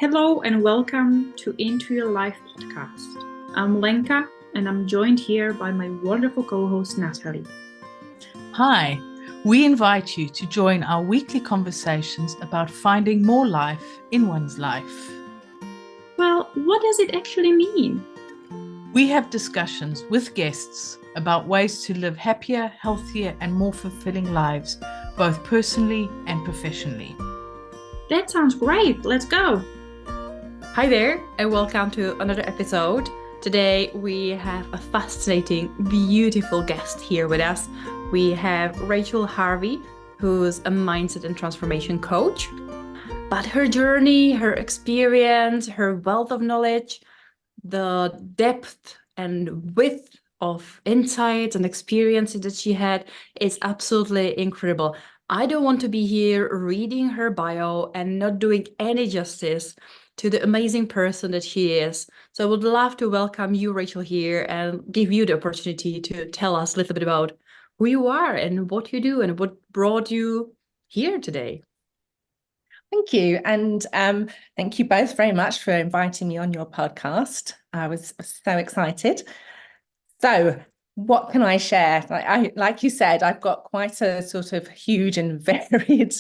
Hello and welcome to Into Your Life podcast. I'm Lenka and I'm joined here by my wonderful co-host Natalie. Hi, we invite you to join our weekly conversations about finding more life in one's life. Well, what does it actually mean? We have discussions with guests about ways to live happier, healthier, and more fulfilling lives, both personally and professionally. That sounds great. Let's go. Hi there, and welcome to another episode. Today we have a fascinating, beautiful guest here with us. We have Rachel Harvey, who's a mindset and transformation coach. But her journey, her experience, her wealth of knowledge, the depth and width of insights and experiences that she had is absolutely incredible. I don't want to be here reading her bio and not doing any justice to the amazing person that she is. So I would love to welcome you, Rachel, here and give you the opportunity to tell us a little bit about who you are and what you do and what brought you here today. Thank you. And thank you both very much for inviting me on your podcast. I was so excited. So what can I share? Like you said, I've got quite a sort of huge and varied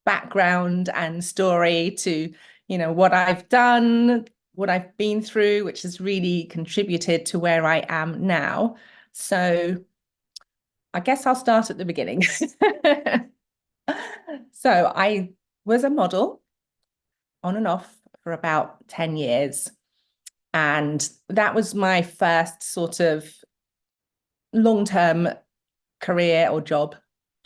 background and story to, what I've done, what I've been through, which has really contributed to where I am now. So I guess I'll start at the beginning. So I was a model on and off for about 10 years. And that was my first sort of long-term career or job,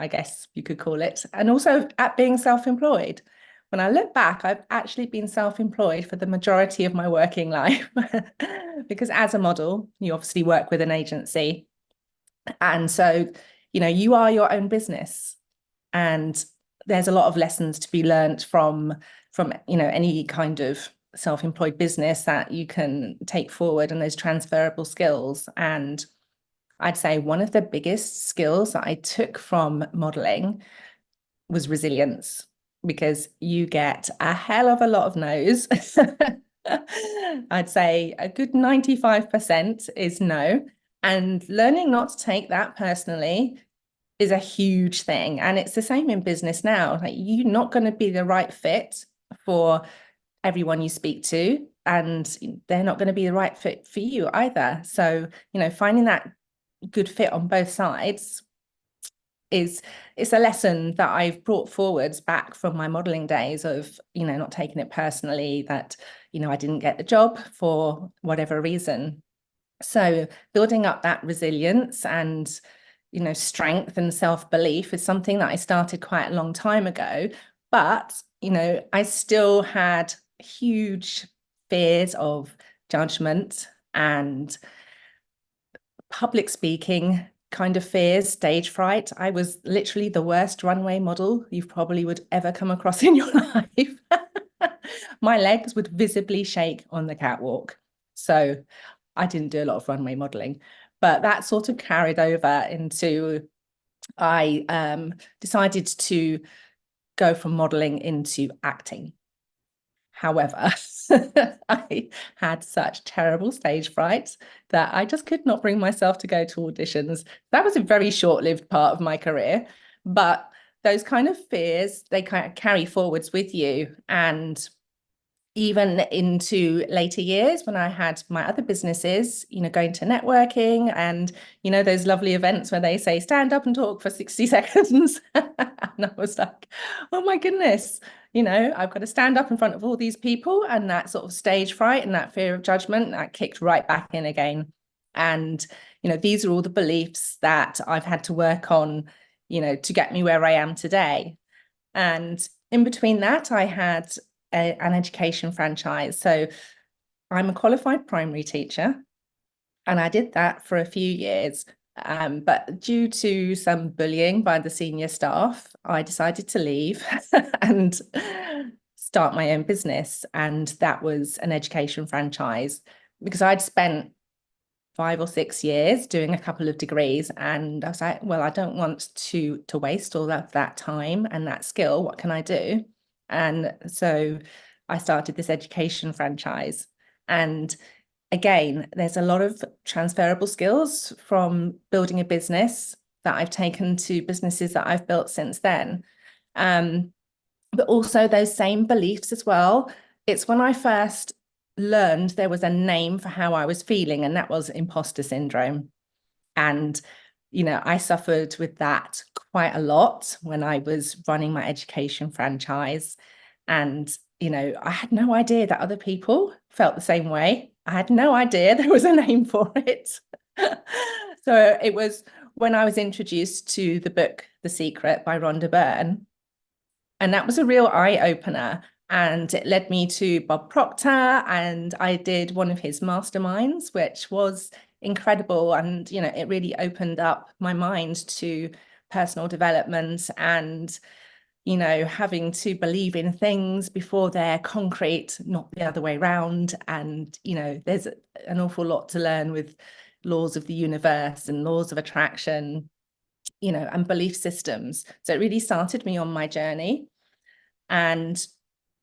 I guess you could call it. And also at being self-employed. When I look back, I've actually been self-employed for the majority of my working life because as a model, you obviously work with an agency. And so, you are your own business. And there's a lot of lessons to be learned from any kind of self-employed business that you can take forward, and those transferable skills. And I'd say one of the biggest skills that I took from modeling was resilience, because you get a hell of a lot of no's. I'd say a good 95% is no. And learning not to take that personally is a huge thing. And it's the same in business now. Like, you're not going to be the right fit for everyone you speak to, and they're not going to be the right fit for you either. So, finding that good fit on both sides it's a lesson that I've brought forwards back from my modeling days of, not taking it personally that, I didn't get the job for whatever reason. So building up that resilience and, strength and self-belief is something that I started quite a long time ago. But, I still had huge fears of judgment and public speaking kind of fears, stage fright. I was literally the worst runway model you probably would ever come across in your life. My legs would visibly shake on the catwalk. So I didn't do a lot of runway modeling, but that sort of carried over into, I decided to go from modeling into acting. However, I had such terrible stage fright that I just could not bring myself to go to auditions. That was a very short-lived part of my career, but those kind of fears, they kind of carry forwards with you. And even into later years when I had my other businesses, going to networking and, those lovely events where they say, stand up and talk for 60 seconds. And I was like, oh my goodness, I've got to stand up in front of all these people, and that sort of stage fright and that fear of judgment, that kicked right back in again. And, these are all the beliefs that I've had to work on, to get me where I am today. And in between that, I had an education franchise. So I'm a qualified primary teacher, and I did that for a few years. But due to some bullying by the senior staff, I decided to leave and start my own business. And that was an education franchise, because I'd spent 5 or 6 years doing a couple of degrees, and I was like, well, I don't want to waste all of that time and that skill. What can I do? And so I started this education franchise. And again, there's a lot of transferable skills from building a business that I've taken to businesses that I've built since then. But also those same beliefs as well. It's when I first learned there was a name for how I was feeling, and that was imposter syndrome. And, I suffered with that quite a lot when I was running my education franchise. And, I had no idea that other people felt the same way. I had no idea there was a name for it. So it was when I was introduced to the book, The Secret by Rhonda Byrne. And that was a real eye-opener. And it led me to Bob Proctor, and I did one of his masterminds, which was incredible. And, it really opened up my mind to personal development and, having to believe in things before they're concrete, not the other way around. And, there's an awful lot to learn with laws of the universe and laws of attraction, and belief systems. So it really started me on my journey. And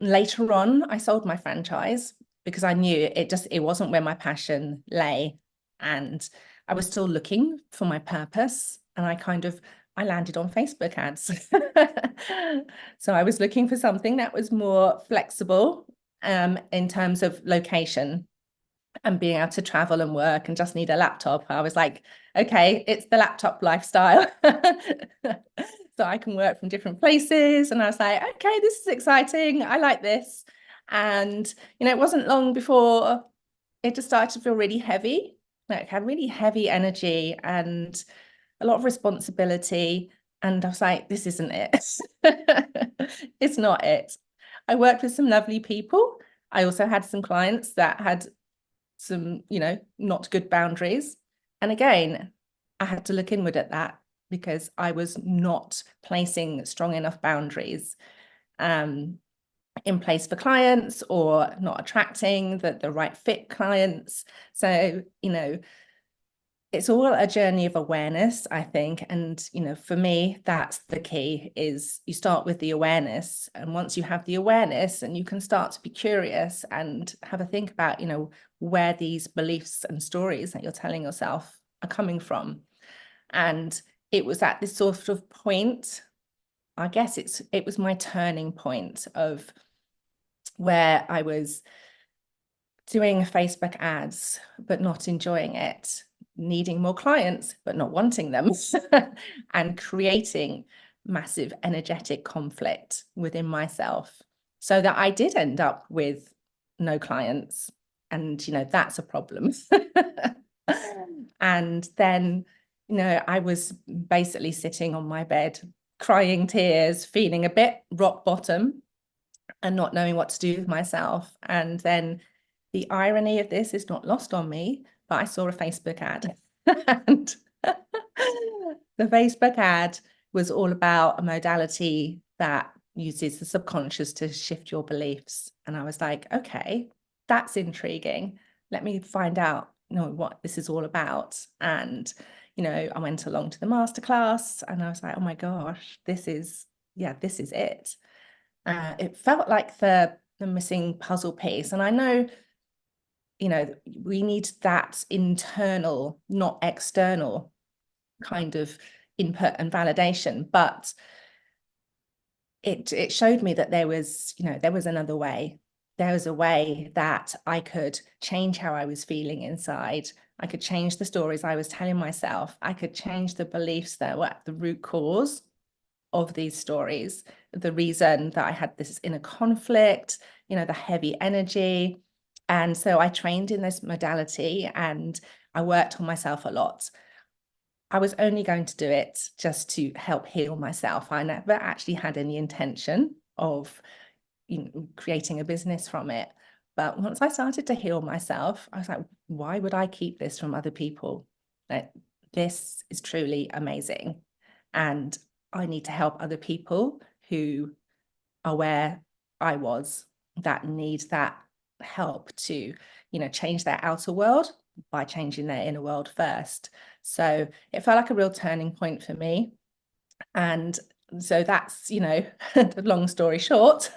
later on, I sold my franchise because I knew it wasn't where my passion lay. And I was still looking for my purpose. And I landed on Facebook ads. So I was looking for something that was more flexible in terms of location and being able to travel and work and just need a laptop. I was like, okay, it's the laptop lifestyle. So I can work from different places. And I was like, okay, this is exciting. I like this. And, it wasn't long before it just started to feel really heavy, like had really heavy energy and a lot of responsibility. And I was like, this isn't it. It's not it. I worked with some lovely people. I also had some clients that had some, not good boundaries. And again, I had to look inward at that because I was not placing strong enough boundaries in place for clients, or not attracting the right fit clients. So, it's all a journey of awareness, I think. And, for me, that's the key, is you start with the awareness. And once you have the awareness, and you can start to be curious and have a think about, where these beliefs and stories that you're telling yourself are coming from. And it was at this sort of point, I guess it was my turning point of where I was doing Facebook ads, but not enjoying it, needing more clients, but not wanting them, and creating massive energetic conflict within myself, so that I did end up with no clients. And, that's a problem. And then, I was basically sitting on my bed, crying tears, feeling a bit rock bottom and not knowing what to do with myself. And then the irony of this is not lost on me, but I saw a Facebook ad. And the Facebook ad was all about a modality that uses the subconscious to shift your beliefs. And I was like, okay, that's intriguing. Let me find out, what this is all about. And, I went along to the masterclass, and I was like, oh my gosh, this is it. It felt like the missing puzzle piece. And I know, we need that internal, not external kind of input and validation. But it showed me that there was another way. There was a way that I could change how I was feeling inside. I could change the stories I was telling myself. I could change the beliefs that were at the root cause of these stories, the reason that I had this inner conflict, the heavy energy. And so I trained in this modality, and I worked on myself a lot. I was only going to do it just to help heal myself. I never actually had any intention of creating a business from it. But once I started to heal myself, I was like, why would I keep this from other people? Like, this is truly amazing. And I need to help other people who are where I was, that need that help to, change their outer world by changing their inner world first. So it felt like a real turning point for me. And so that's, the long story short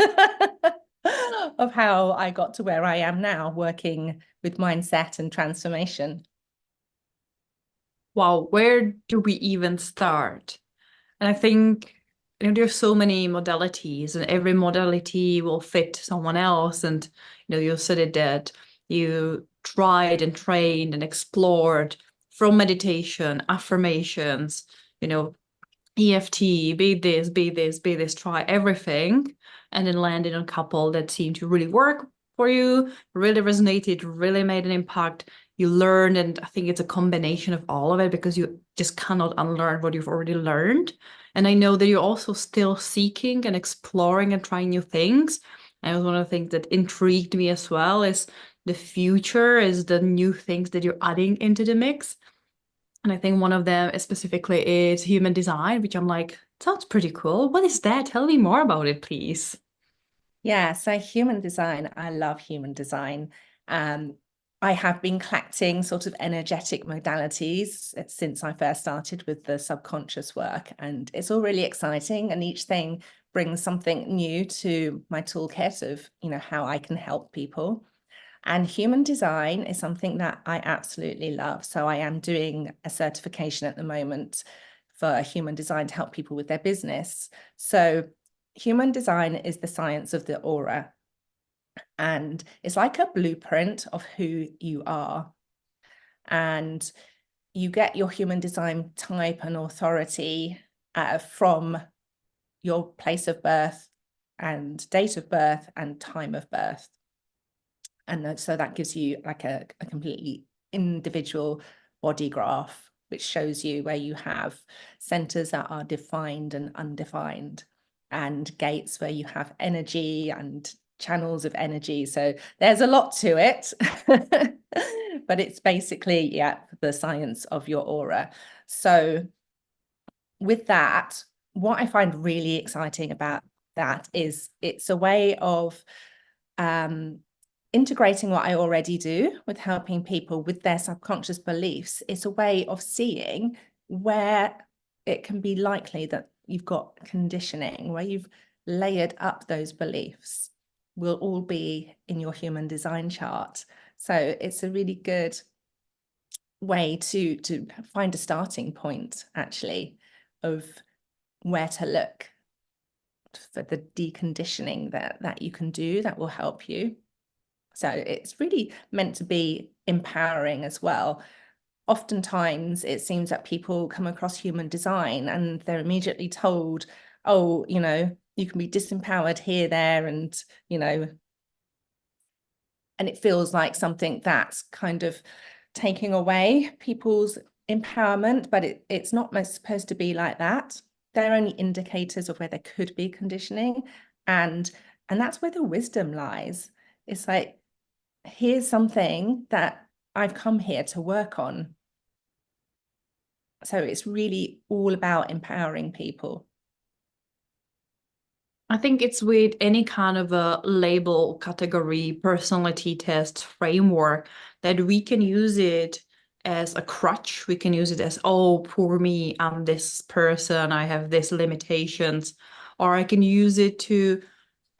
of how I got to where I am now, working with mindset and transformation. Wow, where do we even start? And I think, there's so many modalities, and every modality will fit someone else. And, you said it that you tried and trained and explored from meditation, affirmations, EFT, be this, try everything, and then landed on a couple that seemed to really work for you, really resonated, really made an impact. You learned, and I think it's a combination of all of it, because you just cannot unlearn what you've already learned. And I know that you're also still seeking and exploring and trying new things. And one of the things that intrigued me as well is the future, is the new things that you're adding into the mix. And I think one of them specifically is human design, which I'm like, sounds pretty cool. What is that? Tell me more about it, please. Yeah, so human design, I love human design. I have been collecting sort of energetic modalities since I first started with the subconscious work, and it's all really exciting, and each thing brings something new to my toolkit of, how I can help people. And human design is something that I absolutely love. So I am doing a certification at the moment for human design to help people with their business. So human design is the science of the aura. And it's like a blueprint of who you are. And you get your human design type and authority from your place of birth and date of birth and time of birth. And so that gives you like a completely individual body graph, which shows you where you have centers that are defined and undefined, and gates where you have energy and channels of energy. So there's a lot to it, but it's basically, the science of your aura. So with that, what I find really exciting about that is it's a way of integrating what I already do with helping people with their subconscious beliefs. It's a way of seeing where it can be likely that you've got conditioning, where you've layered up those beliefs, will all be in your human design chart. So it's a really good way to find a starting point, actually, of where to look for the deconditioning that you can do that will help you. So it's really meant to be empowering as well. Oftentimes it seems that people come across human design and they're immediately told, oh, you can be disempowered here, there, and, and it feels like something that's kind of taking away people's empowerment, but it's not supposed to be like that. They're only indicators of where there could be conditioning, and that's where the wisdom lies. It's like, here's something that I've come here to work on. So it's really all about empowering people. I think it's with any kind of a label, category, personality test, framework, that we can use it as a crutch. We can use it as, oh, poor me, I'm this person, I have these limitations. Or I can use it to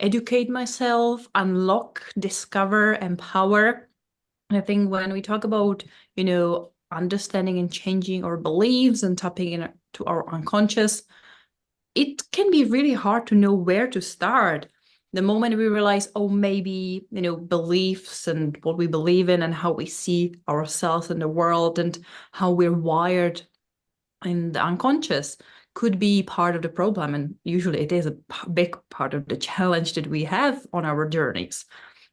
educate myself, unlock, discover, empower. And I think when we talk about, understanding and changing our beliefs and tapping into our unconscious, it can be really hard to know where to start. The moment we realize, oh, maybe, beliefs and what we believe in and how we see ourselves in the world and how we're wired in the unconscious could be part of the problem. And usually it is a big part of the challenge that we have on our journeys.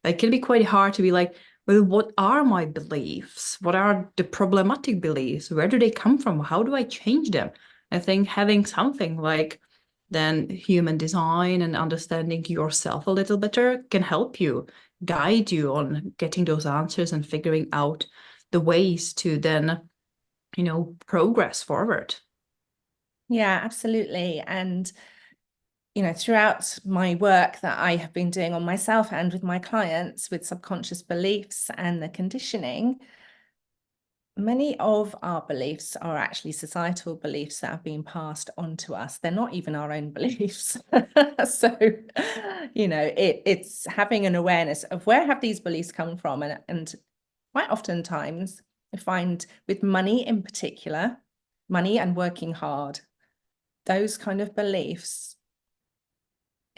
It can be quite hard to be like, well, what are my beliefs? What are the problematic beliefs? Where do they come from? How do I change them? I think having something like then human design and understanding yourself a little better can help you, guide you on getting those answers and figuring out the ways to then, progress forward. Yeah, absolutely. And, throughout my work that I have been doing on myself and with my clients with subconscious beliefs and the conditioning, many of our beliefs are actually societal beliefs that have been passed on to us. They're not even our own beliefs. So, it's having an awareness of where have these beliefs come from. And quite oftentimes, I find with money in particular, money and working hard, those kind of beliefs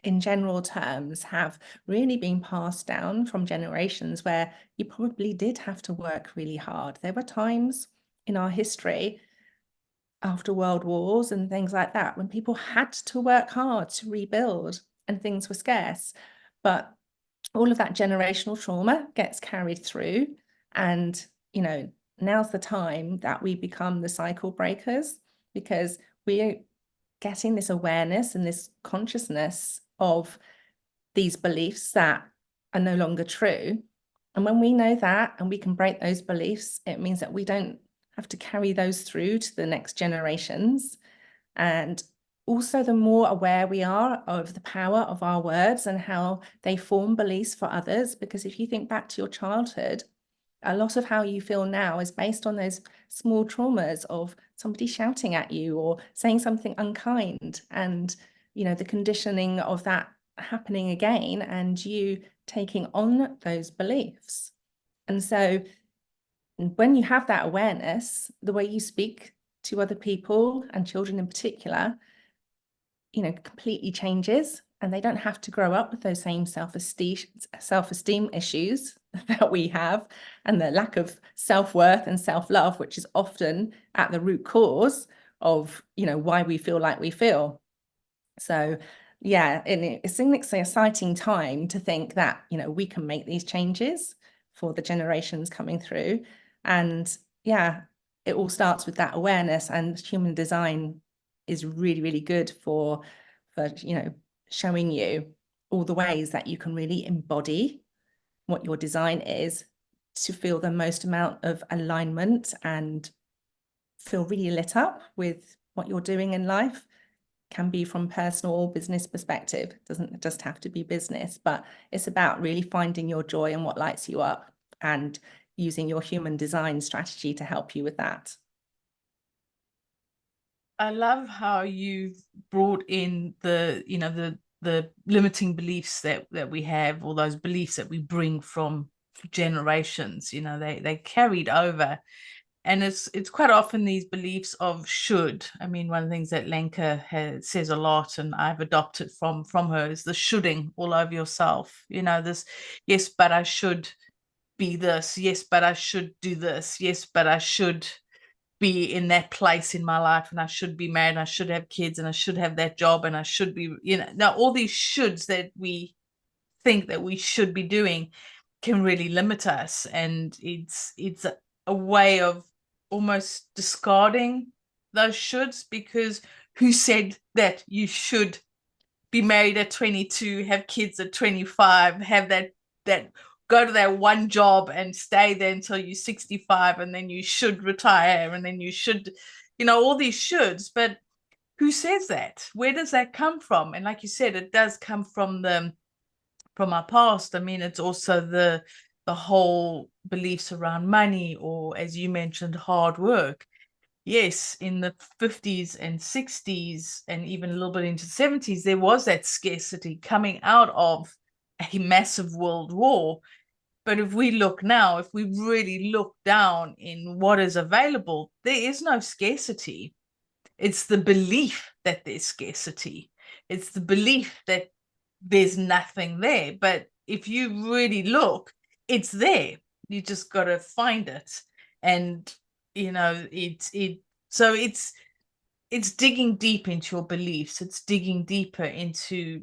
in general terms have really been passed down from generations where you probably did have to work really hard. There were times in our history after world wars and things like that when people had to work hard to rebuild and things were scarce. But all of that generational trauma gets carried through, and now's the time that we become the cycle breakers, because we're getting this awareness and this consciousness of these beliefs that are no longer true. And when we know that and we can break those beliefs, it means that we don't have to carry those through to the next generations. And also, the more aware we are of the power of our words and how they form beliefs for others, because if you think back to your childhood, a lot of how you feel now is based on those small traumas of somebody shouting at you or saying something unkind, and the conditioning of that happening again and you taking on those beliefs. And so when you have that awareness, the way you speak to other people and children in particular, completely changes, and they don't have to grow up with those same self-esteem issues that we have, and the lack of self-worth and self-love, which is often at the root cause of why we feel like we feel. So yeah, and it's an exciting time to think that we can make these changes for the generations coming through. And yeah, it all starts with that awareness, and human design is really, really good for showing you all the ways that you can really embody what your design is to feel the most amount of alignment and feel really lit up with what you're doing in life. Can be from personal or business perspective. It doesn't just have to be business, but it's about really finding your joy and what lights you up and using your human design strategy to help you with that. I love how you've brought in the limiting beliefs that we have, or those beliefs that we bring from generations. They carried over, and it's quite often these beliefs of should. I mean, one of the things that Lenka says a lot, and I've adopted from her, is the shoulding all over yourself. This, yes, but I should be this. Yes, but I should do this. Yes, but I should be in that place in my life, and I should be married, and I should have kids, and I should have that job, and I should be, now all these shoulds that we think that we should be doing can really limit us. And it's a way of almost discarding those shoulds, because who said that you should be married at 22, have kids at 25, have that go to that one job and stay there until you're 65, and then you should retire, and then you should, all these shoulds. But who says that? Where does that come from? And like you said, it does come from our past. I mean, it's also the whole beliefs around money, or as you mentioned, hard work. Yes, in the 50s and 60s, and even a little bit into the 70s, there was that scarcity coming out of a massive world war. But if we look now, if we really look down in what is available, there is no scarcity. It's the belief that there's scarcity. It's the belief that there's nothing there. But if you really look, it's there. You just got to find it. And so it's digging deep into your beliefs. It's digging deeper into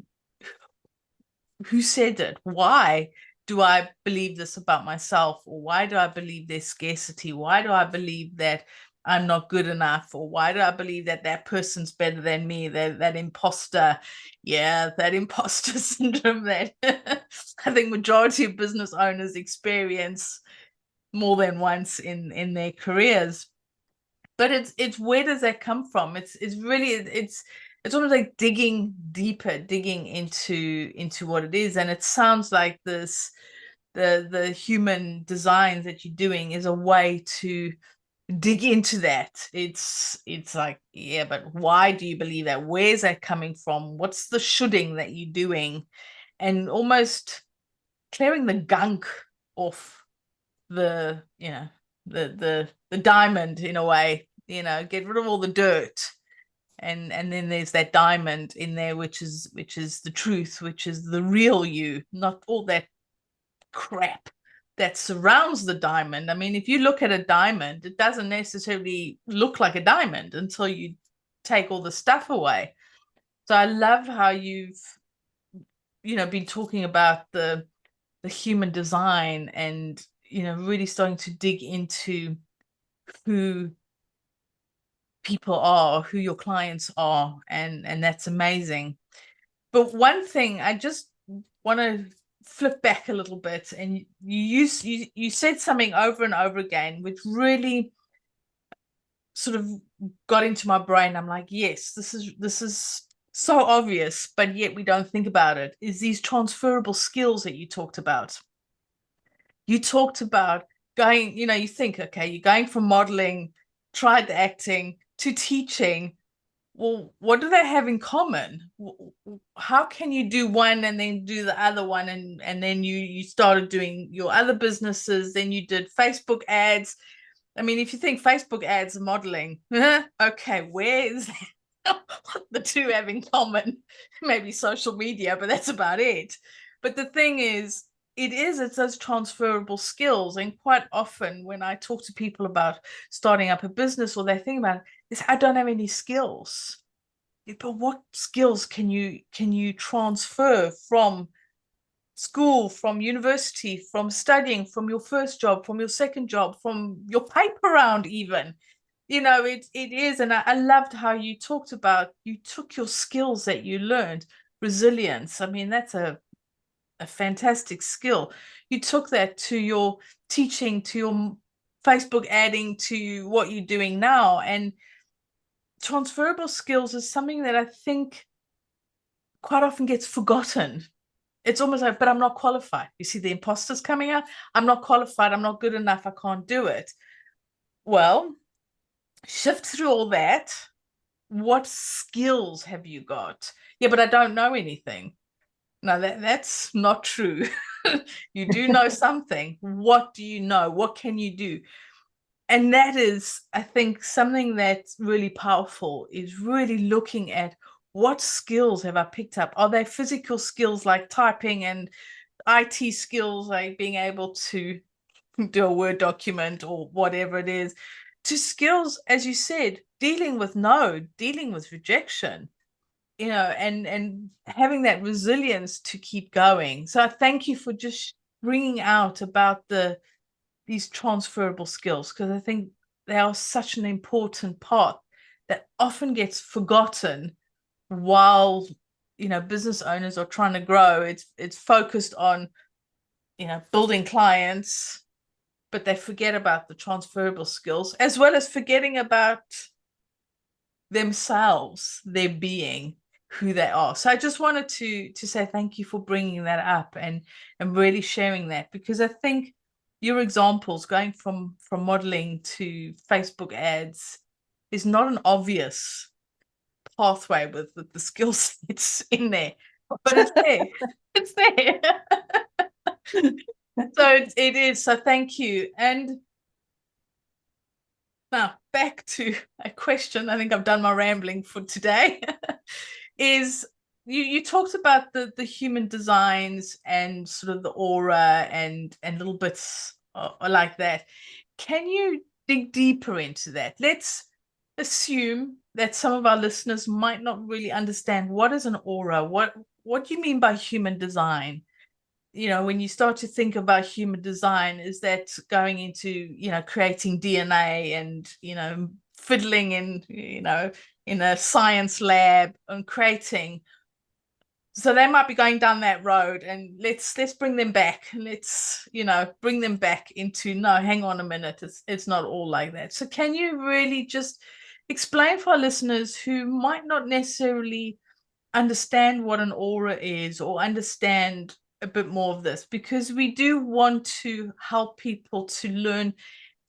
who said it. Why do I believe this about myself? Or why do I believe there's scarcity? Why do I believe that I'm not good enough? Or why do I believe that person's better than me? That imposter, that imposter syndrome that I think majority of business owners experience more than once in their careers. But it's where does that come from? It's really it's almost like digging deeper, digging into what it is. And it sounds like this the human designs that you're doing is a way to dig into that. It's like, yeah, but why do you believe that? Where's that coming from? What's the shoulding that you're doing? And almost clearing the gunk off the, you know, the diamond in a way, you know, get rid of all the dirt. And then there's that diamond in there, which is the truth, which is the real you, not all that crap that surrounds the diamond. I mean, if you look at a diamond, it doesn't necessarily look like a diamond until you take all the stuff away. So I love how you've, you know, been talking about the human design and, you know, really starting to dig into who people are, who your clients are, and that's amazing. But one thing I just want to flip back a little bit, and you said something over and over again which really sort of got into my brain. I'm like, yes, this is so obvious, but yet we don't think about it, is these transferable skills that you talked about. You talked about going, you know, you think, okay, you're going from modeling, tried the acting, to teaching. Well, what do they have in common? How can you do one and then do the other one? And then you started doing your other businesses, then you did Facebook ads. I mean, if you think Facebook ads are modeling, okay, where is what the two have in common? Maybe social media, but that's about it. But the thing is, it's those transferable skills. And quite often when I talk to people about starting up a business, or they think about it, is I don't have any skills. But what skills can you transfer from school, from university, from studying, from your first job, from your second job, from your paper round even? You know, it is. And I loved how you talked about, you took your skills that you learned, resilience. I mean, that's a fantastic skill. You took that to your teaching, to your Facebook adding, to what you're doing now. And transferable skills is something that I think quite often gets forgotten. It's almost like, but I'm not qualified. You see the imposters coming out. I'm not qualified. I'm not good enough. I can't do it. Well, shift through all that. What skills have you got? Yeah, but I don't know anything. No, that's not true. You do know something. What do you know? What can you do? And that is, I think, something that's really powerful, is really looking at what skills have I picked up? Are they physical skills like typing, and IT skills like being able to do a Word document or whatever it is, to skills, as you said, dealing with no, dealing with rejection, you know, and having that resilience to keep going. So I thank you for just bringing out about these transferable skills, because I think they are such an important part that often gets forgotten while, you know, business owners are trying to grow. It's focused on, you know, building clients, but they forget about the transferable skills, as well as forgetting about themselves, their being, who they are. So I just wanted to say thank you for bringing that up and really sharing that, because I think your examples going from modeling to Facebook ads is not an obvious pathway with the skill sets in there, but it's there. It's there. So it is. So thank you. And now back to a question. I think I've done my rambling for today. Is you talked about the human designs and sort of the aura and little bits like that. Can you dig deeper into that? Let's assume that some of our listeners might not really understand what is an aura. What do you mean by human design? You know, when you start to think about human design, is that going into, you know, creating DNA and, you know, fiddling in, you know, in a science lab and creating? So they might be going down that road, and let's bring them back. Let's, you know, bring them back into, no, hang on a minute, it's not all like that. So can you really just explain for our listeners who might not necessarily understand what an aura is, or understand a bit more of this, because we do want to help people to learn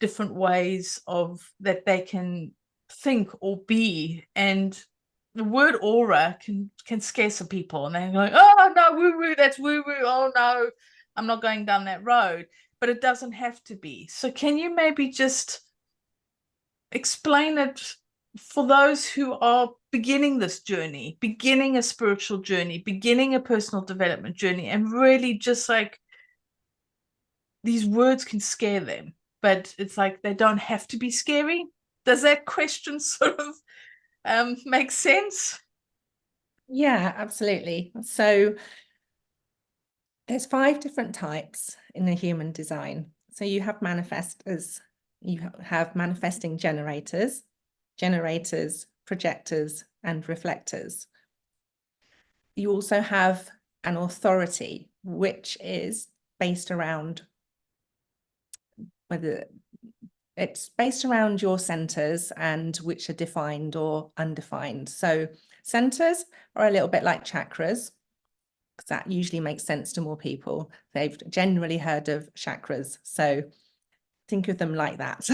different ways of that they can think or be. And the word aura can scare some people, and they're going, oh no, woo woo, that's woo woo, oh no, I'm not going down that road. But it doesn't have to be. So can you maybe just explain it for those who are beginning this journey, beginning a spiritual journey, beginning a personal development journey, and really just like, these words can scare them, but it's like they don't have to be scary. Does that question sort of make sense? Yeah, absolutely. So there's 5 different types in the human design. So you have manifestors, you have manifesting generators, projectors, and reflectors. You also have an authority, which is based around whether it's based around your centers and which are defined or undefined. So centers are a little bit like chakras, because that usually makes sense to more people. They've generally heard of chakras. So think of them like that.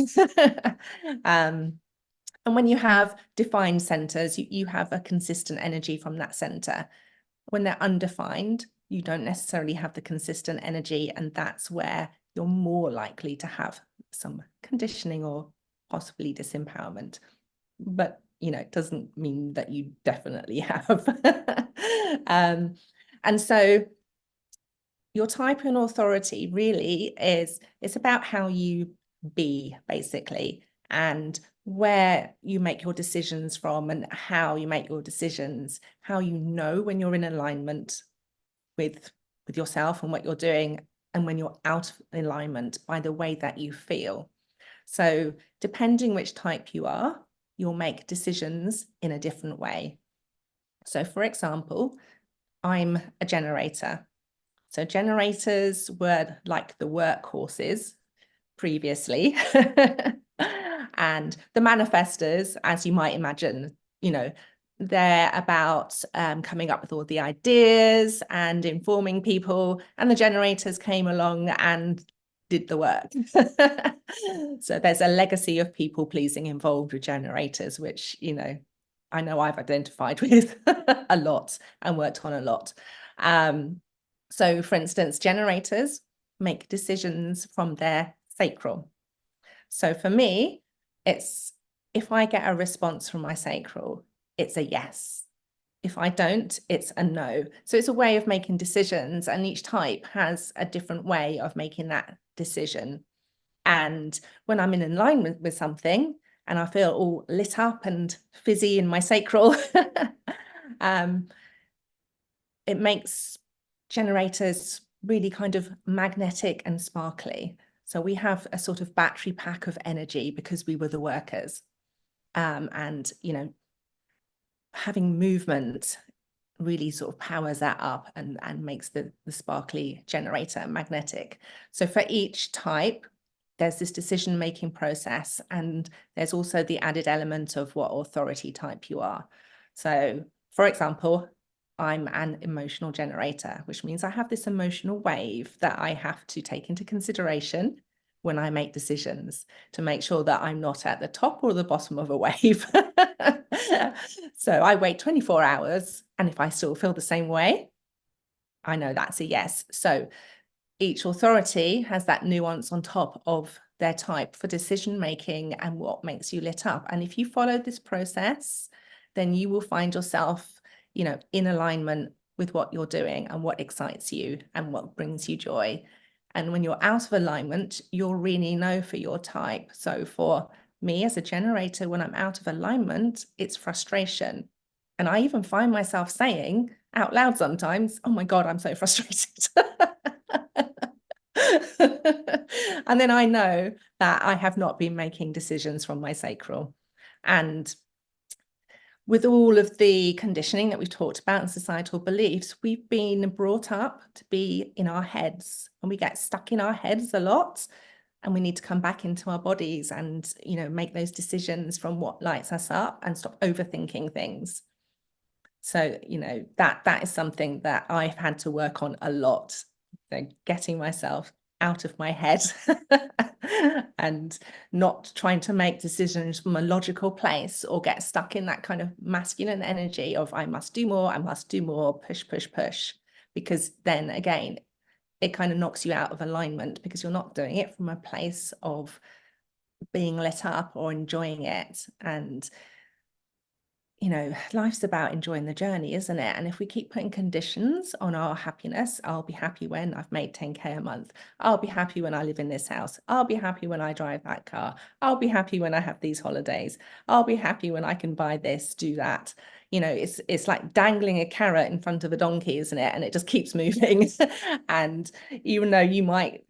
And when you have defined centers, you have a consistent energy from that center. When they're undefined, you don't necessarily have the consistent energy, and that's where you're more likely to have some conditioning or possibly disempowerment. But, you know, it doesn't mean that you definitely have. And so your type and authority really it's about how you be, basically, and where you make your decisions from, and how you make your decisions, how you know when you're in alignment with yourself and what you're doing, and when you're out of alignment by the way that you feel. So depending which type you are, you'll make decisions in a different way. So for example, I'm a generator. So generators were like the workhorses previously. And the manifestors, as you might imagine, you know, they're about coming up with all the ideas and informing people, and the generators came along and did the work. So there's a legacy of people pleasing involved with generators, which, you know I've identified with a lot and worked on a lot. So for instance, generators make decisions from their sacral. So for me, it's if I get a response from my sacral, it's a yes. If I don't, it's a no. So it's a way of making decisions, and each type has a different way of making that decision. And when I'm in alignment with something and I feel all lit up and fizzy in my sacral, it makes generators really kind of magnetic and sparkly. So we have a sort of battery pack of energy because we were the workers. And, having movement really sort of powers that up and makes the sparkly generator magnetic. So for each type, there's this decision-making process, and there's also the added element of what authority type you are. So, for example, I'm an emotional generator, which means I have this emotional wave that I have to take into consideration when I make decisions to make sure that I'm not at the top or the bottom of a wave. So I wait 24 hours, and if I still feel the same way, I know that's a yes. So each authority has that nuance on top of their type for decision making and what makes you lit up. And if you follow this process, then you will find yourself, in alignment with what you're doing and what excites you and what brings you joy. And when you're out of alignment, you'll really know for your type. So for me as a generator, when I'm out of alignment, it's frustration. And I even find myself saying out loud sometimes, oh my God, I'm so frustrated. And then I know that I have not been making decisions from my sacral. And with all of the conditioning that we've talked about and societal beliefs, we've been brought up to be in our heads, and we get stuck in our heads a lot. And we need to come back into our bodies and, make those decisions from what lights us up and stop overthinking things. So, that is something that I've had to work on a lot. So getting myself out of my head and not trying to make decisions from a logical place or get stuck in that kind of masculine energy of I must do more, push, push, push. Because then again, it kind of knocks you out of alignment because you're not doing it from a place of being lit up or enjoying it. And you know, life's about enjoying the journey, isn't it? And if we keep putting conditions on our happiness, I'll be happy when I've made 10K a month. I'll be happy when I live in this house. I'll be happy when I drive that car. I'll be happy when I have these holidays. I'll be happy when I can buy this, do that. You know, it's like dangling a carrot in front of a donkey, isn't it? And it just keeps moving. And even though you might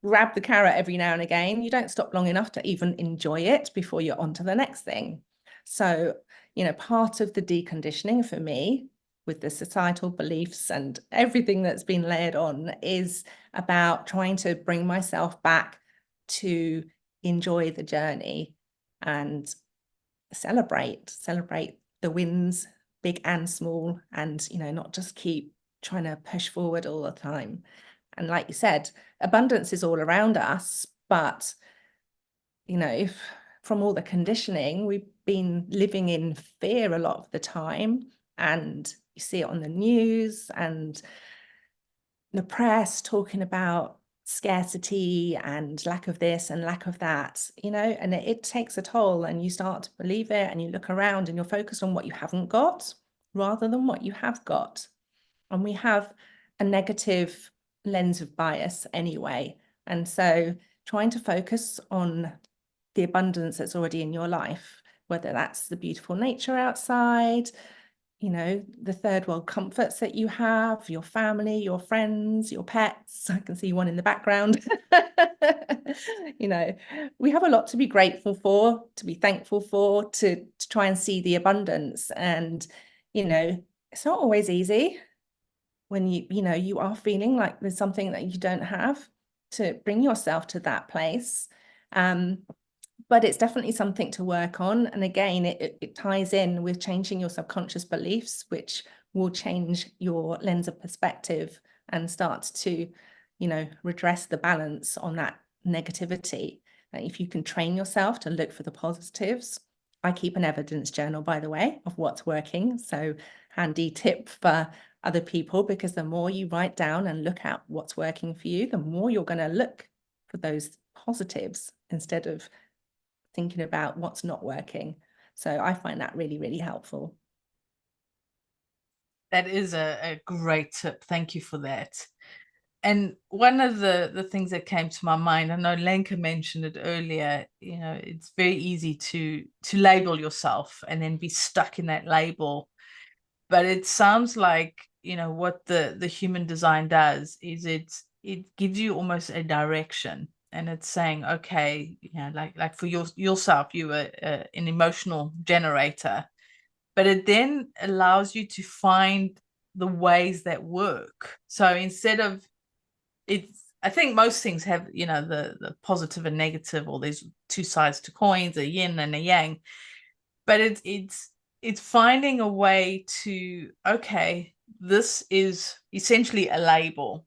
grab the carrot every now and again, you don't stop long enough to even enjoy it before you're on to the next thing. So, you know, part of the deconditioning for me with the societal beliefs and everything that's been layered on is about trying to bring myself back to enjoy the journey and celebrate the wins, big and small, and, you know, not just keep trying to push forward all the time. And like you said, abundance is all around us, but, you know, if from all the conditioning, we've been living in fear a lot of the time, and you see it on the news and the press talking about scarcity and lack of this and lack of that, you know, and it takes a toll, and you start to believe it, and you look around and you're focused on what you haven't got rather than what you have got. And we have a negative lens of bias anyway. And so trying to focus on the abundance that's already in your life, whether that's the beautiful nature outside, you know, the third world comforts that you have, your family, your friends, your pets. I can see one in the background. You know, we have a lot to be grateful for, to be thankful for, to try and see the abundance. And, you know, it's not always easy when you know, you are feeling like there's something that you don't have, to bring yourself to that place. But it's definitely something to work on. And again, it ties in with changing your subconscious beliefs, which will change your lens of perspective and start to, you know, redress the balance on that negativity. If you can train yourself to look for the positives. I keep an evidence journal, by the way, of what's working. So handy tip for other people, because the more you write down and look at what's working for you, the more you're going to look for those positives instead of thinking about what's not working. So I find that really, really helpful. That is a great tip. Thank you for that. And one of the things that came to my mind, I know Lenka mentioned it earlier, you know, it's very easy to label yourself and then be stuck in that label. But it sounds like, you know, what the human design does is it gives you almost a direction. And it's saying, okay, you know, like for yourself, you were an emotional generator, but it then allows you to find the ways that work. So instead of I think most things have, you know, the positive and negative, or there's two sides to coins, a yin and a yang, but it's finding a way to, okay, this is essentially a label.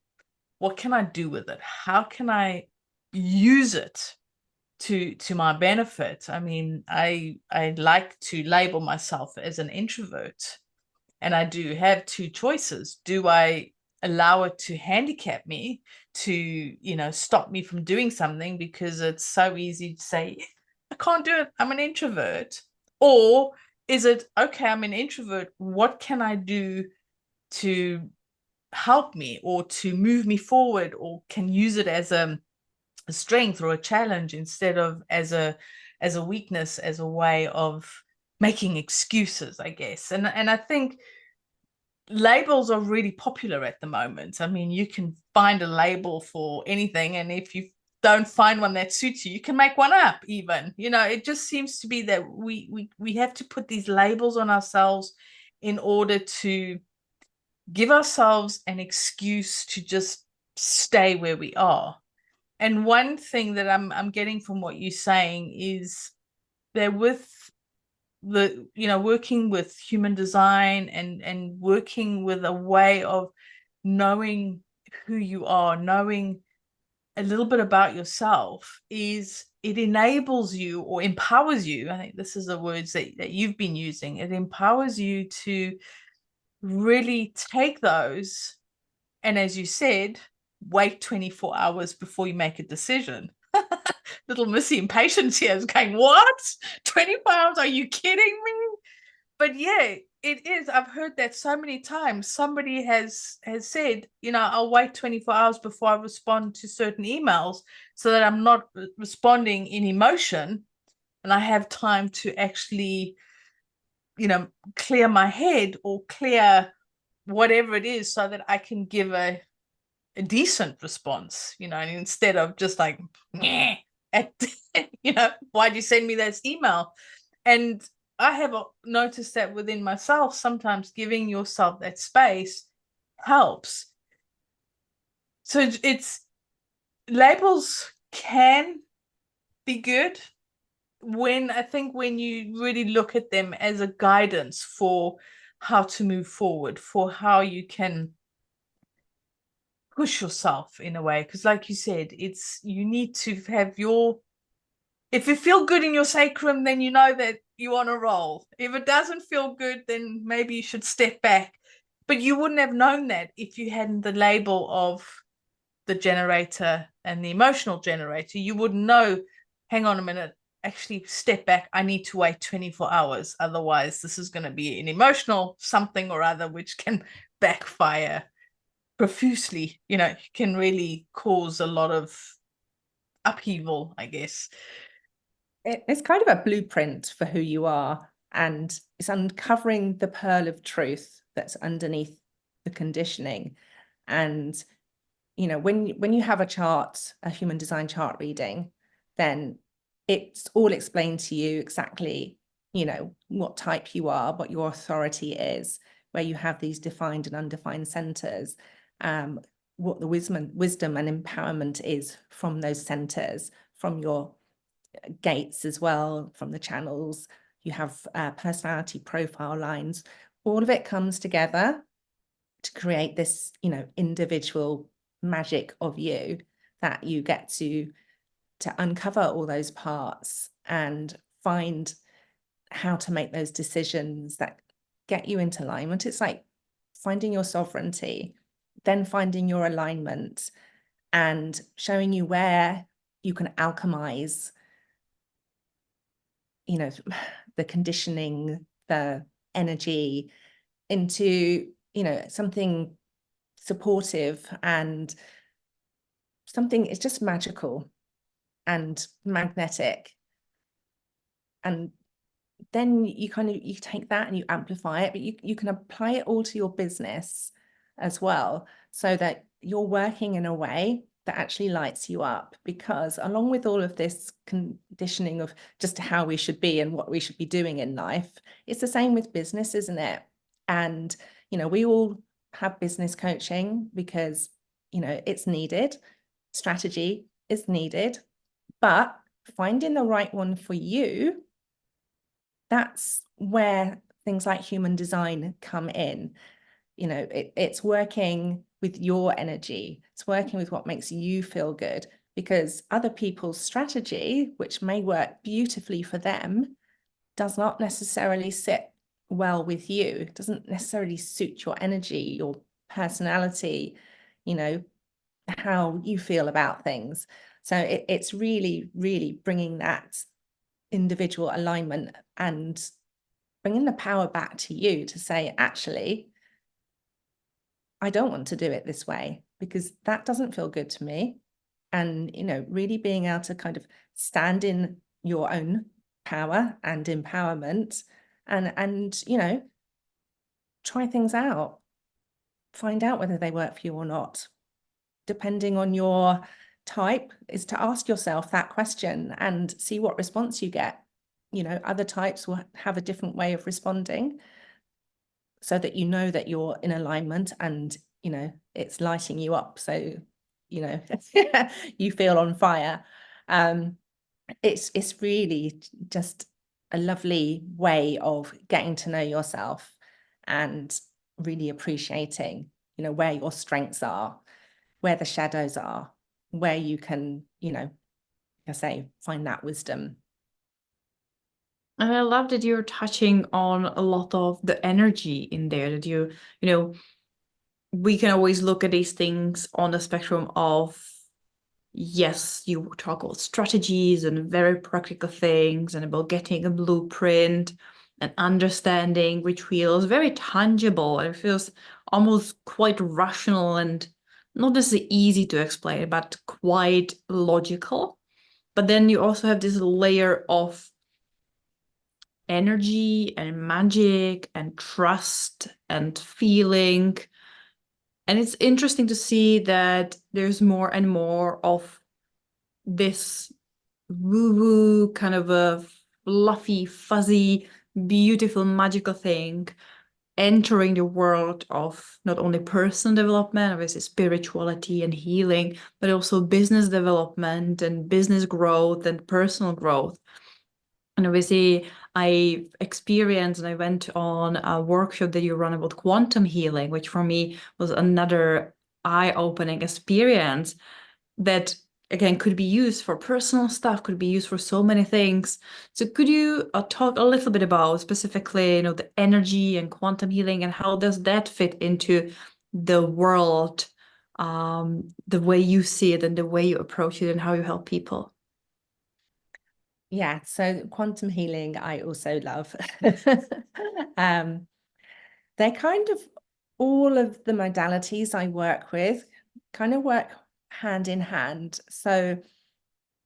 What can I do with it? How can I use it to my benefit? I mean, I like to label myself as an introvert, and I do have two choices. Do I allow it to handicap me, to, you know, stop me from doing something because it's so easy to say, I can't do it, I'm an introvert? Or is it, okay, I'm an introvert, what can I do to help me or to move me forward, or can use it as a strength or a challenge instead of as a weakness, as a way of making excuses, I guess. And I think labels are really popular at the moment. I mean, you can find a label for anything, and if you don't find one that suits you, you can make one up even. You know, it just seems to be that we have to put these labels on ourselves in order to give ourselves an excuse to just stay where we are. And one thing that I'm getting from what you're saying is that with the, you know, working with human design and working with a way of knowing who you are, knowing a little bit about yourself is it enables you or empowers you. I think this is the words that you've been using. It empowers you to really take those, and as you said, wait 24 hours before you make a decision. Little Missy impatience here is going, what? 24 hours? Are you kidding me? But yeah, it is. I've heard that so many times. Somebody has said, I'll wait 24 hours before I respond to certain emails so that I'm not responding in emotion and I have time to actually, clear my head or clear whatever it is so that I can give a decent response, and instead of just like, why'd you send me this email? And I have noticed that within myself, sometimes giving yourself that space helps. So it's labels can be good when you really look at them as a guidance for how to move forward, for how you can push yourself in a way. Because like you said, you need to have if you feel good in your sacrum, then you know that you're on a roll. If it doesn't feel good, then maybe you should step back. But you wouldn't have known that if you hadn't the label of the generator and the emotional generator. You wouldn't know, hang on a minute, actually step back. I need to wait 24 hours. Otherwise, this is going to be an emotional something or other, which can backfire profusely, can really cause a lot of upheaval, I guess. It's kind of a blueprint for who you are, and it's uncovering the pearl of truth that's underneath the conditioning. And when you have a human design chart reading, then it's all explained to you exactly what type you are, what your authority is, where you have these defined and undefined centers, what the wisdom and empowerment is from those centers, from your gates as well, from the channels. You have personality profile lines. All of it comes together to create this individual magic of you that you get to uncover all those parts and find how to make those decisions that get you into alignment. It's like finding your sovereignty, then finding your alignment, and showing you where you can alchemize the conditioning, the energy into something supportive and something it's just magical and magnetic. And then you take that and you amplify it, but you can apply it all to your business as well, so that you're working in a way that actually lights you up. Because along with all of this conditioning of just how we should be and what we should be doing in life, it's the same with business, isn't it? And we all have business coaching because it's needed, strategy is needed, but finding the right one for you, that's where things like human design come in. It's working with your energy, it's working with what makes you feel good, because other people's strategy, which may work beautifully for them, does not necessarily sit well with you. It doesn't necessarily suit your energy, your personality, how you feel about things. So it's really, really bringing that individual alignment and bringing the power back to you to say, actually, I don't want to do it this way because that doesn't feel good to me. And, really being able to kind of stand in your own power and empowerment and try things out, find out whether they work for you or not. Depending on your type, is to ask yourself that question and see what response you get. Other types will have a different way of responding, so that that you're in alignment and it's lighting you up, so you feel on fire. It's really just a lovely way of getting to know yourself and really appreciating where your strengths are, where the shadows are, where you can, like I say, find that wisdom. And I love that you're touching on a lot of the energy in there, that you know, we can always look at these things on the spectrum of, yes, you talk about strategies and very practical things and about getting a blueprint and understanding, which feels very tangible. It feels almost quite rational and not necessarily easy to explain, but quite logical. But then you also have this layer of energy and magic and trust and feeling. And it's interesting to see that there's more and more of this woo-woo kind of a fluffy, fuzzy, beautiful, magical thing entering the world of not only personal development, obviously spirituality and healing, but also business development and business growth and personal growth. And obviously, I experienced and I went on a workshop that you run about quantum healing, which for me was another eye-opening experience that, again, could be used for personal stuff, could be used for so many things. So could you talk a little bit about specifically, the energy and quantum healing, and how does that fit into the world, the way you see it and the way you approach it and how you help people? Yeah, so quantum healing, I also love. They're kind of all of the modalities I work with kind of work hand in hand. So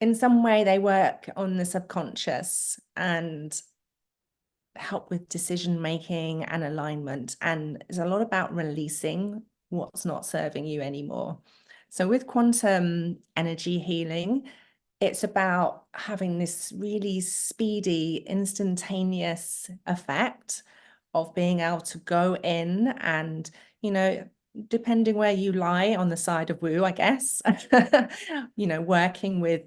in some way, they work on the subconscious and help with decision making and alignment. And it's a lot about releasing what's not serving you anymore. So with quantum energy healing, it's about having this really speedy, instantaneous effect of being able to go in and, depending where you lie on the side of woo, I guess, working with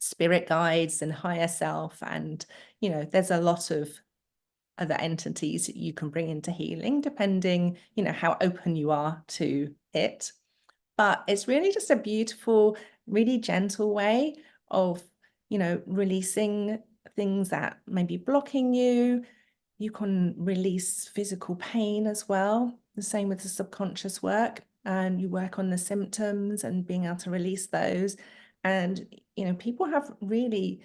spirit guides and higher self. And, there's a lot of other entities that you can bring into healing, depending, how open you are to it. But it's really just a beautiful, really gentle way of, releasing things that may be blocking you. You can release physical pain as well. The same with the subconscious work. And you work on the symptoms and being able to release those. And, people have really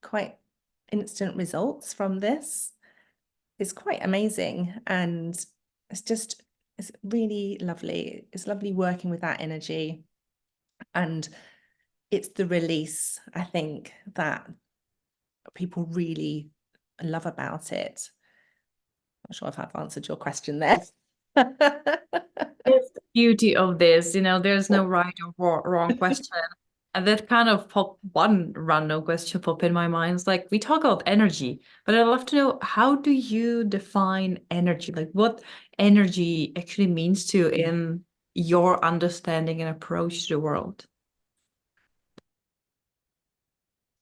quite instant results from this. It's quite amazing. And it's really lovely. It's lovely working with that energy. And it's the release, I think, that people really love about it. Not sure if I've answered your question there. It's the beauty of this, there's no right or wrong question. And that kind of one random question pop in my mind. It's like, we talk about energy, but I'd love to know, how do you define energy? Like, what energy actually means to you in your understanding and approach to the world?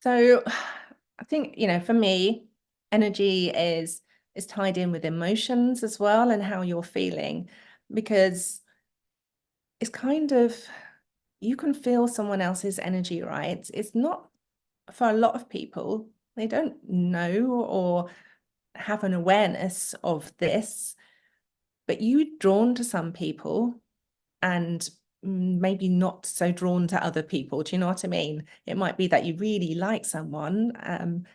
So I think, for me, energy is tied in with emotions as well and how you're feeling, because it's kind of, you can feel someone else's energy, right? It's not, for a lot of people, they don't know or have an awareness of this, but you're drawn to some people and maybe not so drawn to other people. Do you know what I mean? It might be that you really like someone, and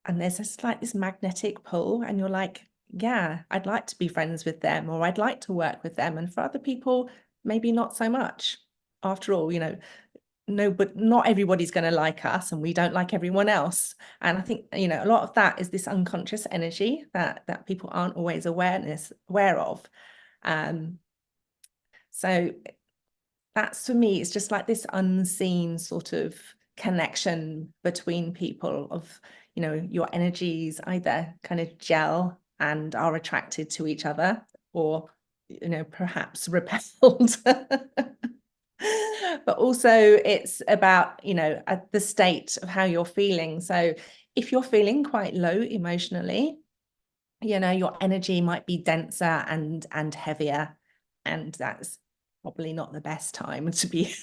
there's this magnetic pull, and you're like, yeah, I'd like to be friends with them, or I'd like to work with them. And for other people, maybe not so much. After all, no, but not everybody's going to like us, and we don't like everyone else. And I think, a lot of that is this unconscious energy that people aren't always aware of. So that's, for me, it's just like this unseen sort of connection between people of, your energies either kind of gel and are attracted to each other, or, perhaps repelled. But also it's about, the state of how you're feeling. So if you're feeling quite low emotionally, your energy might be denser and heavier, and that's probably not the best time to be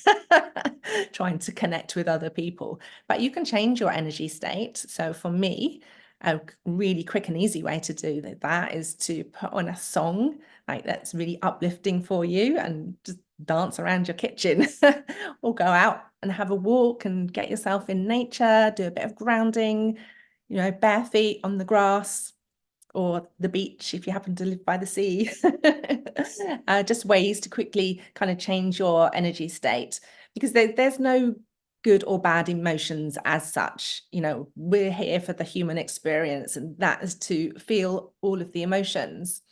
trying to connect with other people, but you can change your energy state. So for me, a really quick and easy way to do that is to put on a song like that's really uplifting for you and just dance around your kitchen or go out and have a walk and get yourself in nature, do a bit of grounding, you know, bare feet on the grass or the beach if you happen to live by the sea. Just ways to quickly kind of change your energy state, because there's no good or bad emotions as such. You know, we're here for the human experience, and that is to feel all of the emotions.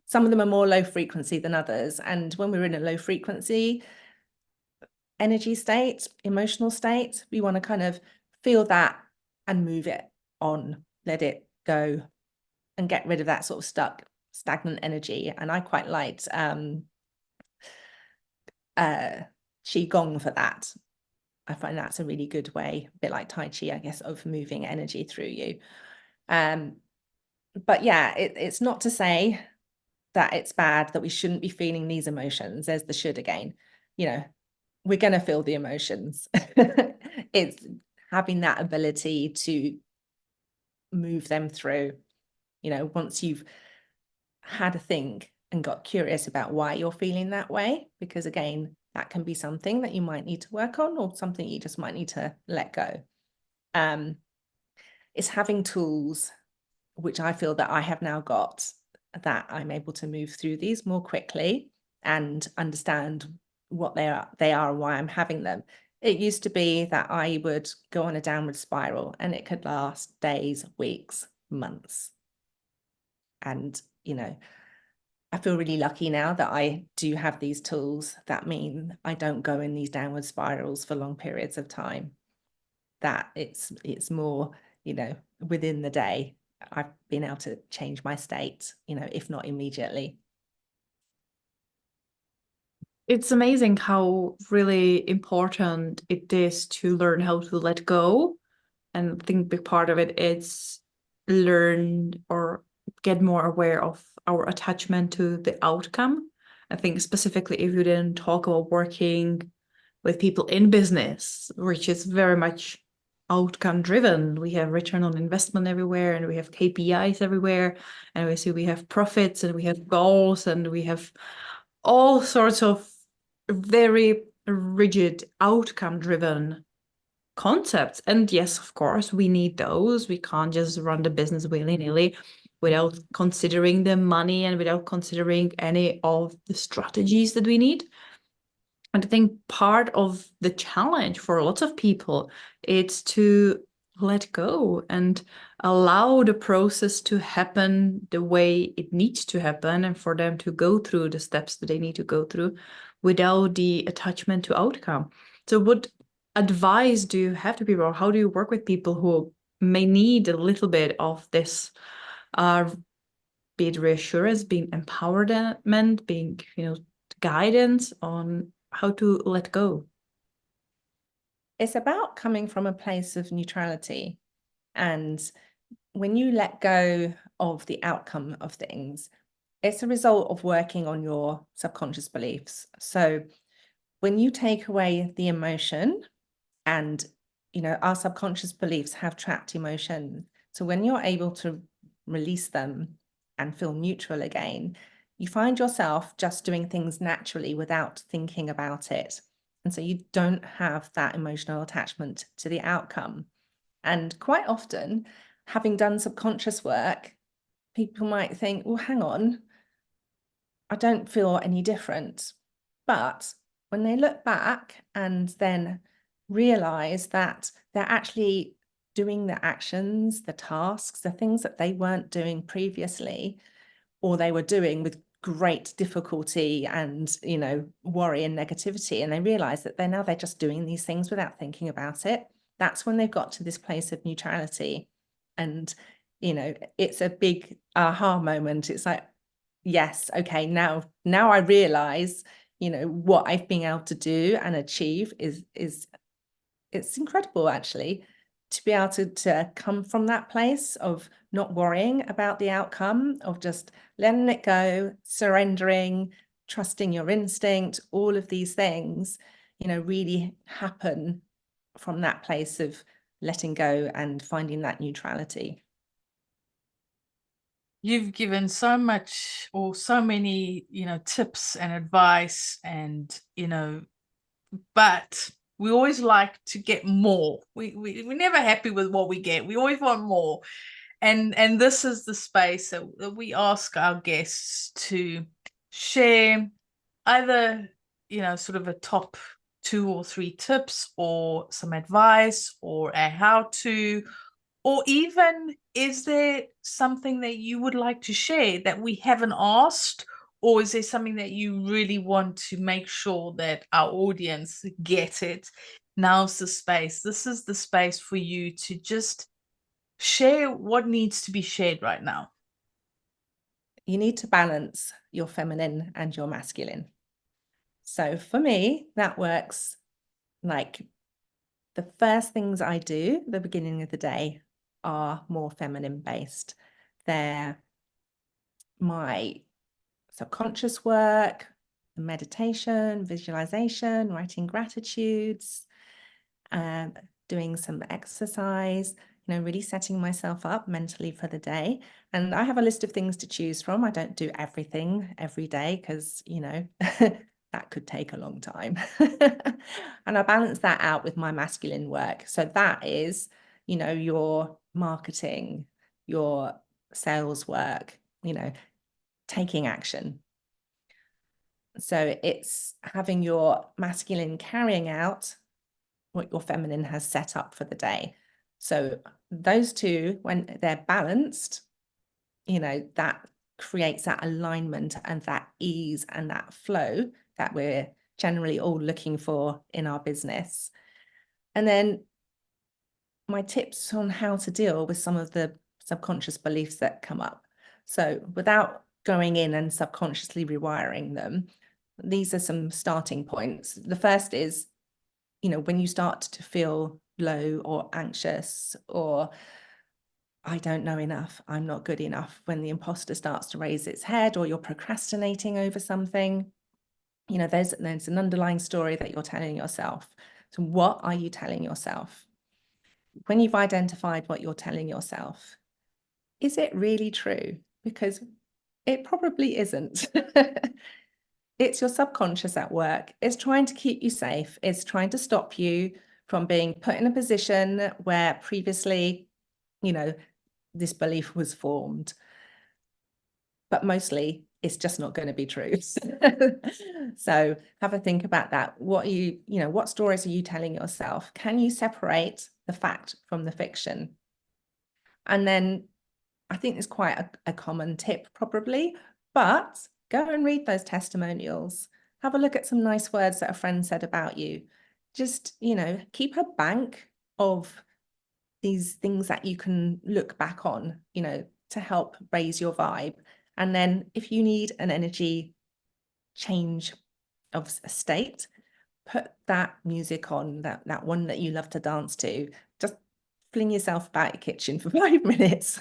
Some of them are more low frequency than others, and when we're in a low frequency energy state, emotional state, we want to kind of feel that and move it on, let it go, and get rid of that sort of stagnant energy. And I quite liked Qigong for that. I find that's a really good way, a bit like Tai Chi, I guess, of moving energy through you. But yeah, it's not to say that it's bad, that we shouldn't be feeling these emotions. There's the should again. You know, we're going to feel the emotions. It's having that ability to move them through. You know, once you've had a think and got curious about why you're feeling that way, because again, that can be something that you might need to work on or something you just might need to let go. It's having tools, which I feel that I have now got, that I'm able to move through these more quickly and understand what they are and why I'm having them. It used to be that I would go on a downward spiral and it could last days, weeks, months. And, you know, I feel really lucky now that I do have these tools that mean I don't go in these downward spirals for long periods of time, that it's more, you know, within the day, I've been able to change my state, you know, if not immediately. It's amazing how really important it is to learn how to let go. And I think a big part of it is learn or get more aware of our attachment to the outcome. I think specifically if you didn't talk about working with people in business, which is very much outcome driven. We have return on investment everywhere, and we have KPIs everywhere, and we have profits, and we have goals, and we have all sorts of very rigid outcome driven concepts. And yes, of course, we need those. We can't just run the business willy-nilly without considering the money and without considering any of the strategies that we need. And I think part of the challenge for lots of people is to let go and allow the process to happen the way it needs to happen, and for them to go through the steps that they need to go through without the attachment to outcome. So what advice do you have to people? How do you work with people who may need a little bit of this, be it reassurance, being empowerment, being, you know, guidance on how to let go? It's about coming from a place of neutrality. And when you let go of the outcome of things, it's a result of working on your subconscious beliefs. So when you take away the emotion, and, you know, our subconscious beliefs have trapped emotion. So when you're able to release them and feel neutral again, you find yourself just doing things naturally without thinking about it. And so you don't have that emotional attachment to the outcome. And quite often, having done subconscious work, people might think, well, hang on, I don't feel any different. But when they look back and then realize that they're actually doing the actions, the tasks, the things that they weren't doing previously, or they were doing with great difficulty and, you know, worry and negativity, and they realize that they're just doing these things without thinking about it, that's when they've got to this place of neutrality. And, you know, it's a big aha moment. It's like, yes, okay, now I realize, you know, what I've been able to do and achieve is it's incredible, actually, to be able to come from that place of not worrying about the outcome, of just letting it go, surrendering, trusting your instinct, all of these things, you know, really happen from that place of letting go and finding that neutrality. You've given so much, or so many, you know, tips and advice, and, you know, but we always like to get more. We're never happy with what we get. We always want more. And this is the space that we ask our guests to share either, you know, sort of a top 2 or 3 tips, or some advice, or a how-to, or even, is there something that you would like to share that we haven't asked? Or is there something that you really want to make sure that our audience get it? Now's the space. This is the space for you to just share what needs to be shared right now. You need to balance your feminine and your masculine. So for me, that works like the first things I do at the beginning of the day are more feminine based. They're my subconscious work, meditation, visualization, writing gratitudes, doing some exercise, you know, really setting myself up mentally for the day. And I have a list of things to choose from. I don't do everything every day because, you know, that could take a long time. And I balance that out with my masculine work. So that is, you know, your marketing, your sales work, you know, taking action. So it's having your masculine carrying out what your feminine has set up for the day. So those two, when they're balanced, you know, that creates that alignment and that ease and that flow that we're generally all looking for in our business. And then my tips on how to deal with some of the subconscious beliefs that come up. So without going in and subconsciously rewiring them, these are some starting points. The first is, you know, when you start to feel low or anxious, or I don't know enough, I'm not good enough, when the imposter starts to raise its head, or you're procrastinating over something, you know, there's an underlying story that you're telling yourself. So what are you telling yourself? When you've identified what you're telling yourself, is it really true? Because it probably isn't. It's your subconscious at work. It's trying to keep you safe. It's trying to stop you from being put in a position where previously, you know, this belief was formed. But mostly it's just not going to be true. So have a think about that. What are you know, what stories are you telling yourself? Can you separate the fact from the fiction? And then I think it's quite a common tip probably, but go and read those testimonials. Have a look at some nice words that a friend said about you. Just, you know, keep a bank of these things that you can look back on, you know, to help raise your vibe. And then if you need an energy change of a state, put that music on, that one that you love to dance to. Just fling yourself about your kitchen for 5 minutes.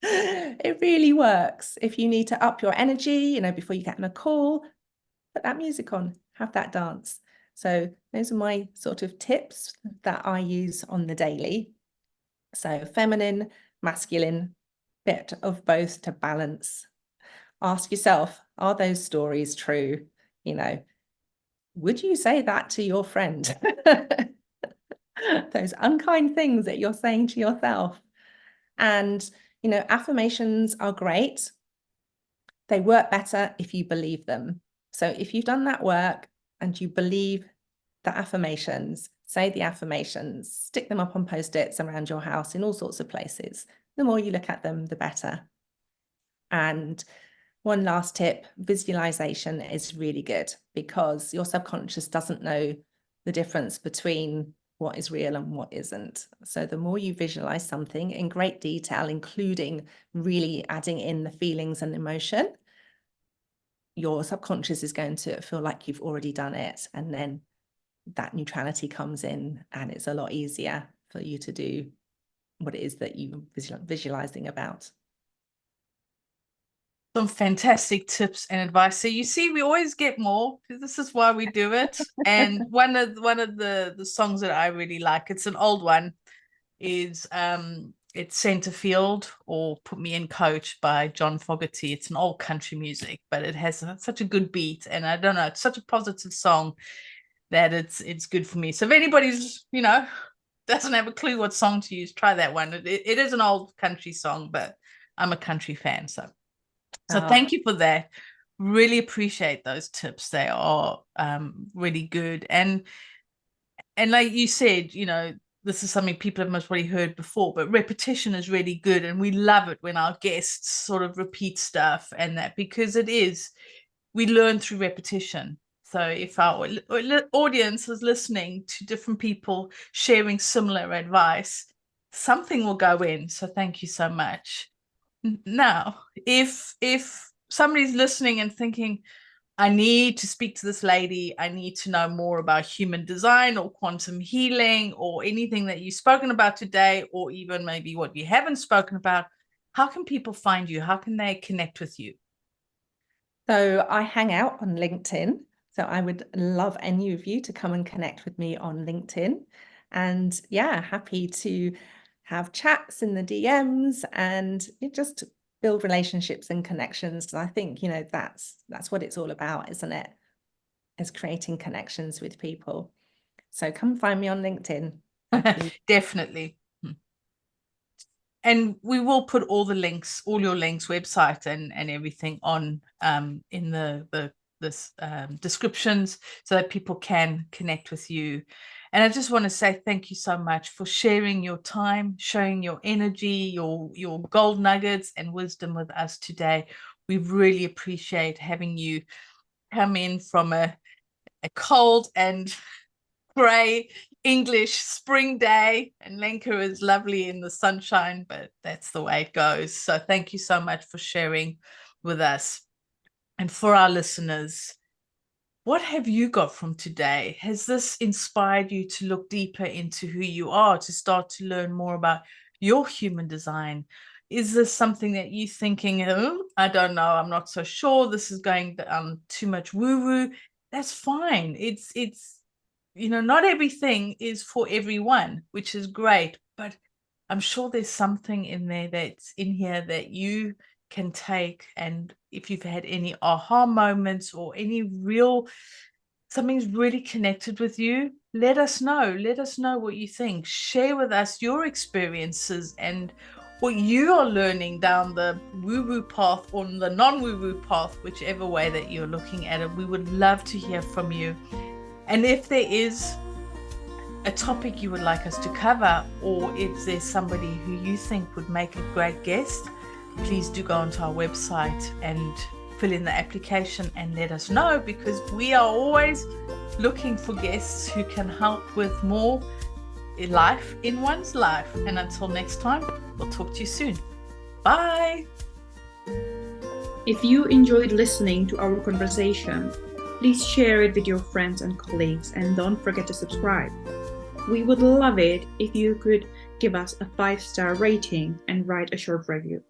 It really works. If you need to up your energy, you know, before you get on a call, put that music on, have that dance. So those are my sort of tips that I use on the daily. So feminine, masculine, bit of both to balance. Ask yourself, are those stories true? You know, would you say that to your friend? Those unkind things that you're saying to yourself. And, you know, affirmations are great. They work better if you believe them. So if you've done that work and you believe the affirmations, say the affirmations, stick them up on post-its around your house in all sorts of places. The more you look at them, the better. And one last tip, visualization is really good because your subconscious doesn't know the difference between what is real and what isn't. So the more you visualize something in great detail, including really adding in the feelings and emotion, your subconscious is going to feel like you've already done it. And then that neutrality comes in and it's a lot easier for you to do what it is that you're visualizing about. Some fantastic tips and advice. So you see, we always get more. This is why we do it. And one of the songs that I really like, it's an old one, is it's Centerfield or Put Me in Coach by John Fogerty. It's an old country music, but it has such a good beat, and I don't know, it's such a positive song that it's good for me. So if anybody's doesn't have a clue what song to use, try that one. It is an old country song, but I'm a country fan, so thank you for that. Really appreciate those tips. They are really good, and like you said, this is something people have most probably heard before, but repetition is really good, and we love it when our guests sort of repeat stuff, and that, because we learn through repetition. So if our audience is listening to different people sharing similar advice, something will go in. So thank you so much. Now, if somebody's listening and thinking, I need to speak to this lady, I need to know more about human design or quantum healing or anything that you've spoken about today, or even maybe what you haven't spoken about, how can people find you? How can they connect with you? So I hang out on LinkedIn. So I would love any of you to come and connect with me on LinkedIn. And yeah, happy to have chats in the DMs and just build relationships and connections. And I think, that's what it's all about, isn't it? Is creating connections with people. So come find me on LinkedIn. Definitely. And we will put all your links, website and everything on in the descriptions, so that people can connect with you. And I just want to say thank you so much for sharing your time, showing your energy, your gold nuggets and wisdom with us today. We really appreciate having you come in from a cold and grey English spring day, and Lenka is lovely in the sunshine, but that's the way it goes. So thank you so much for sharing with us. And for our listeners, what have you got from today? Has this inspired you to look deeper into who you are, to start to learn more about your human design? Is this something that you're thinking, oh, I don't know, I'm not so sure, this is going too much woo-woo? That's fine. It's not everything is for everyone, which is great, but I'm sure there's something in there that's in here that you can take. And if you've had any aha moments or something's really connected with you, let us know what you think. Share with us your experiences and what you are learning down the woo-woo path or the non-woo-woo path, whichever way that you're looking at it. We would love to hear from you. And if there is a topic you would like us to cover, or if there's somebody who you think would make a great guest, please do go onto our website and fill in the application and let us know, because we are always looking for guests who can help with more life in one's life. And until next time, we'll talk to you soon. Bye. If you enjoyed listening to our conversation, please share it with your friends and colleagues, and don't forget to subscribe. We would love it if you could give us a 5-star rating and write a short review.